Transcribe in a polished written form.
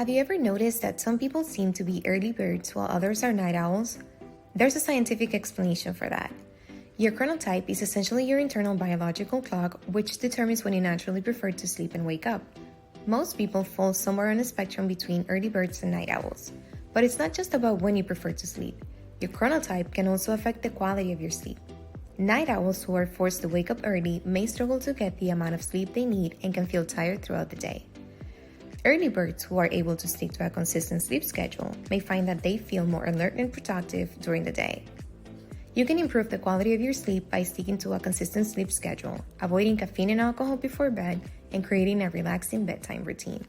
Have you ever noticed that some people seem to be early birds while others are night owls? There's a scientific explanation for that. Your chronotype is essentially your internal biological clock, which determines when you naturally prefer to sleep and wake up. Most people fall somewhere on the spectrum between early birds and night owls. But it's not just about when you prefer to sleep. Your chronotype can also affect the quality of your sleep. Night owls who are forced to wake up early may struggle to get the amount of sleep they need and can feel tired throughout the day. Early birds who are able to stick to a consistent sleep schedule may find that they feel more alert and productive during the day. You can improve the quality of your sleep by sticking to a consistent sleep schedule, avoiding caffeine and alcohol before bed, and creating a relaxing bedtime routine.